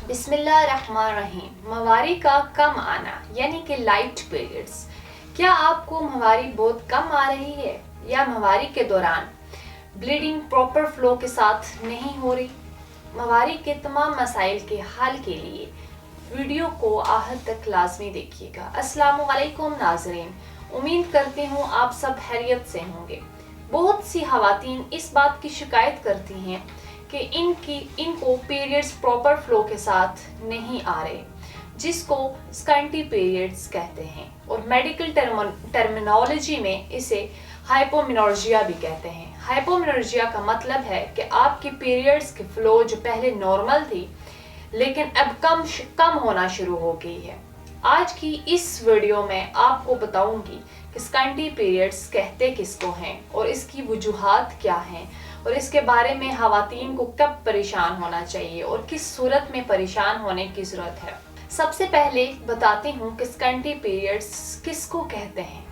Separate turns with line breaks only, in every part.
بسم اللہ الرحمن الرحیم۔ مہواری کا کم آنا یعنی کہ لائٹ پیریڈز۔ کیا آپ کو مہواری بہت کم آ رہی ہے یا مہواری کے دوران بلیڈنگ پراپر فلو کے ساتھ نہیں ہو رہی؟ مہواری کے تمام مسائل کے حل کے لیے ویڈیو کو آخر تک لازمی دیکھیے گا۔ السلام علیکم ناظرین، امید کرتی ہوں آپ سب خیریت سے ہوں گے۔ بہت سی خواتین اس بات کی شکایت کرتی ہیں کہ ان کو پیریڈز پراپر فلو کے ساتھ نہیں آ رہے، جس کو سکنٹی پیریڈز کہتے ہیں، اور میڈیکل ٹرمینالوجی میں اسے ہائپومینورجیا بھی کہتے ہیں۔ ہائپومینورجیا کا مطلب ہے کہ آپ کی پیریڈز کی فلو جو پہلے نارمل تھی لیکن اب کم ہونا شروع ہو گئی ہے۔ آج کی اس ویڈیو میں آپ کو بتاؤں گی کہ سکنٹی پیریڈز کہتے کس کو ہیں اور اس کی وجوہات کیا ہیں، اور اس کے بارے میں خواتین کو کب پریشان ہونا چاہیے اور کس صورت میں پریشان ہونے کی ضرورت ہے۔ سب سے پہلے بتاتی ہوں کہ سکنٹی پیریڈز کس کو کہتے ہیں۔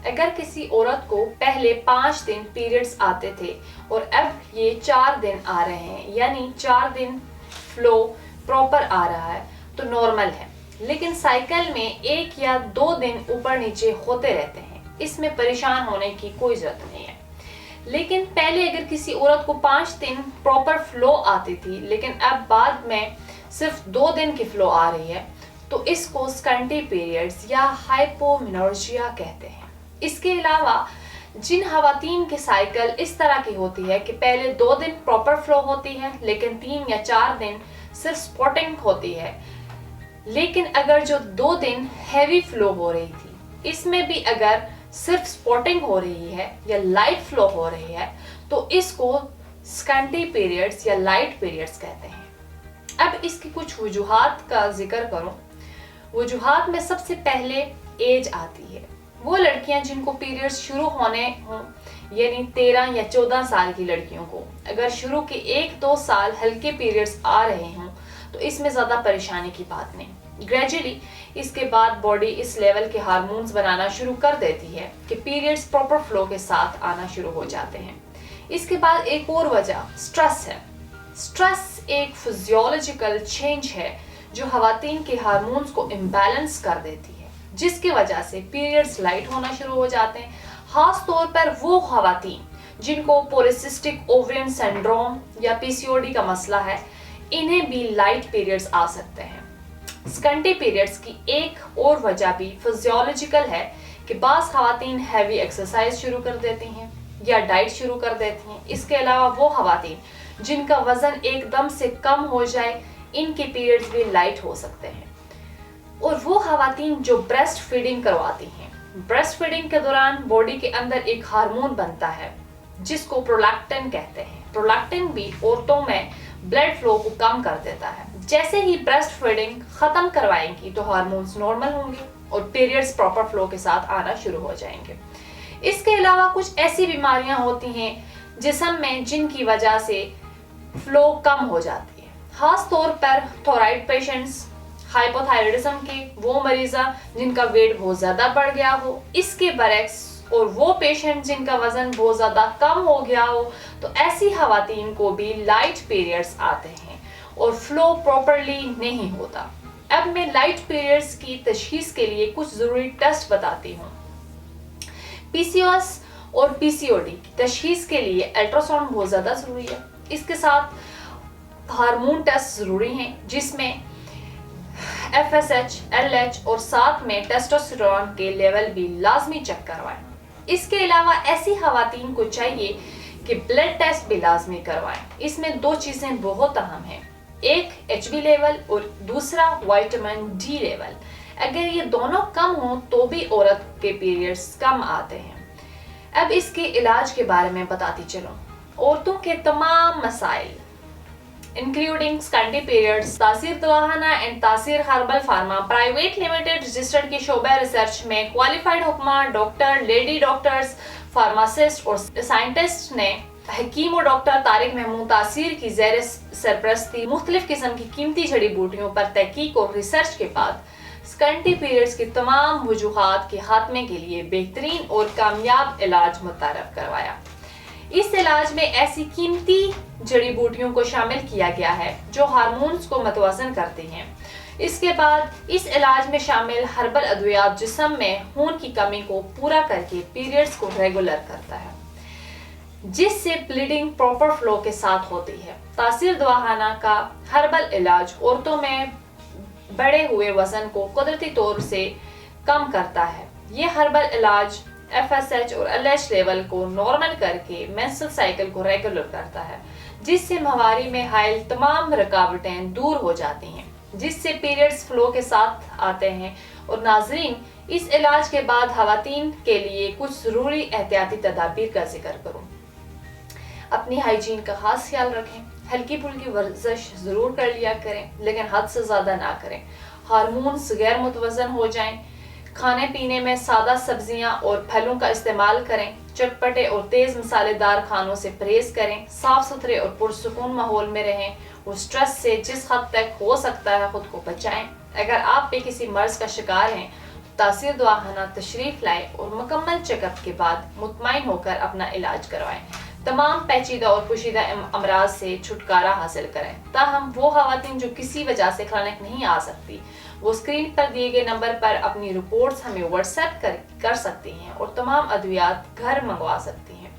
اگر کسی عورت کو پہلے 5 دن پیریڈز آتے تھے اور اب یہ 4 دن آ رہے ہیں، یعنی 4 دن فلو پراپر آ رہا ہے، تو نارمل ہے، لیکن سائیکل میں 1 یا 2 دن اوپر نیچے ہوتے رہتے ہیں، اس میں پریشان ہونے کی کوئی ضرورت نہیں ہے۔ لیکن پہلے اگر کسی عورت کو 5 دن پراپر فلو آتی تھی لیکن اب بعد میں صرف 2 دن کی فلو آ رہی ہے، تو اس کو سکنٹی پیریڈز یا ہائپومینورجیا کہتے ہیں۔ اس کے علاوہ جن خواتین کی سائیکل اس طرح کی ہوتی ہے کہ پہلے 2 دن پراپر فلو ہوتی ہے لیکن 3 یا 4 دن صرف سپوٹنگ ہوتی ہے، لیکن اگر جو 2 دن ہیوی فلو ہو رہی تھی اس میں بھی اگر صرف سپوٹنگ ہو رہی ہے یا لائٹ فلو ہو رہی ہے، تو اس کو سکنٹی پیریڈز یا لائٹ پیریڈز کہتے ہیں۔ اب اس کی کچھ وجوہات کا ذکر کروں۔ وجوہات میں سب سے پہلے ایج آتی ہے۔ وہ لڑکیاں جن کو پیریڈز شروع ہونے ہوں، یعنی 13 یا 14 سال کی لڑکیوں کو اگر شروع کے 1-2 سال ہلکے پیریڈز آ رہے ہوں تو اس میں زیادہ پریشانی کی بات نہیں۔ گریجولی اس کے بعد باڈی اس لیول کے ہارمونز بنانا شروع کر دیتی ہے کہ پیریڈز پراپر فلو کے ساتھ آنا شروع ہو جاتے ہیں۔ اس کے بعد ایک اور وجہ سٹریس ہے۔ سٹریس ایک فزیولوجیکل چینج ہے جو خواتین کے ہارمونز کو امبیلنس کر دیتی ہے، جس کی وجہ سے پیریڈز لائٹ ہونا شروع ہو جاتے ہیں۔ خاص طور پر وہ خواتین جن کو پولیسسٹک اوورین سنڈروم یا PCOD کا مسئلہ ہے، انہیں بھی لائٹ پیریڈز آ سکتے ہیں۔ سکنٹی پیریڈز کی ایک اور وجہ بھی فزیولوجیکل ہے کہ بعض خواتین ہیوی ایکسرسائز شروع کر دیتی ہیں یا ڈائٹ شروع کر دیتی ہیں۔ اس کے علاوہ وہ خواتین جن کا وزن ایک دم سے کم ہو جائے، ان کے پیریڈز بھی لائٹ ہو سکتے ہیں۔ اور وہ خواتین جو بریسٹ فیڈنگ کرواتی ہیں، بریسٹ فیڈنگ کے دوران باڈی کے اندر ایک ہارمون بنتا ہے جس کو پرولیکٹن کہتے ہیں۔ پرولیکٹن بھی عورتوں میں بلڈ فلو کو کم کر دیتا ہے۔ جیسے ہی بریسٹ فیڈنگ ختم کروائیں گی تو ہارمونز نارمل ہوں گے اور پیریڈز پراپر فلو کے ساتھ آنا شروع ہو جائیں گے۔ اس کے علاوہ کچھ ایسی بیماریاں ہوتی ہیں جسم میں جن کی وجہ سے فلو کم ہو جاتی ہے، خاص طور پر تھائرائیڈ پیشنٹس، ہائپوتھائرائڈزم کے وہ مریضہ جن کا ویٹ بہت زیادہ بڑھ گیا ہو، اس کے برعکس، اور وہ پیشنٹ جن کا وزن بہت زیادہ کم ہو گیا ہو، تو ایسی خواتین کو بھی لائٹ پیریڈز آتے ہیں اور فلو پراپرلی نہیں ہوتا۔ اب میں لائٹ پیریڈز کی تشخیص کے لیے کچھ ضروری ٹیسٹ بتاتی ہوں۔ PCOS اور PCOD کی تشخیص کے لیے الٹراساؤنڈ بہت زیادہ ضروری ہے۔ اس کے ساتھ ہارمون ٹیسٹ ضروری ہیں جس میں FSH، LH اور ساتھ میں ٹیسٹوسٹیرون کے لیول بھی لازمی چیک کروائیں۔ اس کے علاوہ ایسی خواتین کو چاہیے کہ بلڈ ٹیسٹ بھی لازمی کروائیں۔ اس میں 2 چیزیں بہت اہم ہیں، ایک HB لیول اور دوسرا وٹامن D لیول۔ اگر یہ دونوں کم ہوں تو بھی عورت کے پیریڈز کم آتے ہیں۔ اب اس کے علاج کے بارے میں بتاتی چلوں۔ عورتوں کے تمام مسائل انکلوڈنگ سکنٹی periods, Taseer Dawakhana and Taseer herbal pharma private limited registered کے شعبہ ریسرچ میں کوالیفائڈ حکمہ، ڈاکٹر، لیڈی ڈاکٹرز، فارماسسٹ اور سائنٹسٹ نے حکیم و ڈاکٹر طارق محمود تاثیر کی زیر سرپرستی مختلف قسم کی قیمتی جڑی بوٹیوں پر تحقیق اور ریسرچ کے بعد سکنٹی پیریڈز کی تمام وجوہات کے خاتمے کے لیے بہترین اور کامیاب علاج متعارف کروایا۔ اس علاج میں ایسی قیمتی جڑی بوٹیوں کو شامل کیا گیا ہے جو ہارمونز کو متوازن کرتی ہیں۔ اس کے بعد اس علاج میں شامل ہربل ادویات جسم میں خون کی کمی کو پورا کر کے پیریڈز کو ریگولر کرتا ہے، جس سے بلیڈنگ پراپر فلو کے ساتھ ہوتی ہے۔ تاثیر دواخانہ کا ہربل علاج عورتوں میں بڑھے ہوئے وزن کو قدرتی طور سے کم کرتا ہے۔ یہ ہربل علاج FSH اور LH لیول کو نارمل کر کے مینسٹرل سائیکل کو ریگولر کرتا ہے، جس سے ماہواری میں حائل تمام رکاوٹیں دور ہو جاتی ہیں، جس سے پیریڈز فلو کے ساتھ آتے ہیں۔ اور ناظرین، اس علاج کے بعد خواتین کے لیے کچھ ضروری احتیاطی تدابیر کا ذکر کروں۔ اپنی ہائیجین کا خاص خیال رکھیں، ہلکی پھلکی ورزش ضرور کر لیا کریں لیکن حد سے زیادہ نہ کریں۔ ہارمونز غیر متوازن ہو جائیں، کھانے پینے میں سادہ سبزیاں اور پھلوں کا استعمال کریں، چٹپٹے اور تیز مسالے دار کھانوں سے پرہیز کریں، صاف ستھرے اور پرسکون ماحول میں رہیں اور سٹریس سے جس حد تک ہو سکتا ہے خود کو بچائیں۔ اگر آپ بھی کسی مرض کا شکار ہیں تو تاثیر دواخانہ تشریف لائیں اور مکمل چیک اپ کے بعد مطمئن ہو کر اپنا علاج کروائیں، تمام پیچیدہ اور پوشیدہ امراض سے چھٹکارا حاصل کریں۔ تاہم وہ خواتین جو کسی وجہ سے کلینک نہیں آ سکتی، وہ اسکرین پر دیے گئے نمبر پر اپنی رپورٹس ہمیں واٹس ایپ کر سکتی ہیں اور تمام ادویات گھر منگوا سکتی ہیں۔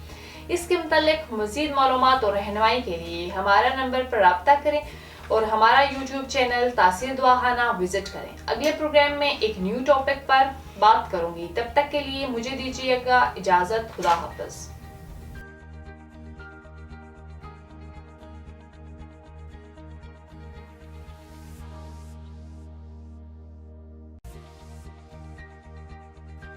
اس کے متعلق مزید معلومات اور رہنمائی کے لیے ہمارا نمبر پر رابطہ کریں اور ہمارا یوٹیوب چینل تاثیر دواخانہ وزٹ کریں۔ اگلے پروگرام میں ایک نیو ٹاپک پر بات کروں گی، تب تک کے لیے مجھے دیجیے گا اجازت۔ خدا حافظ۔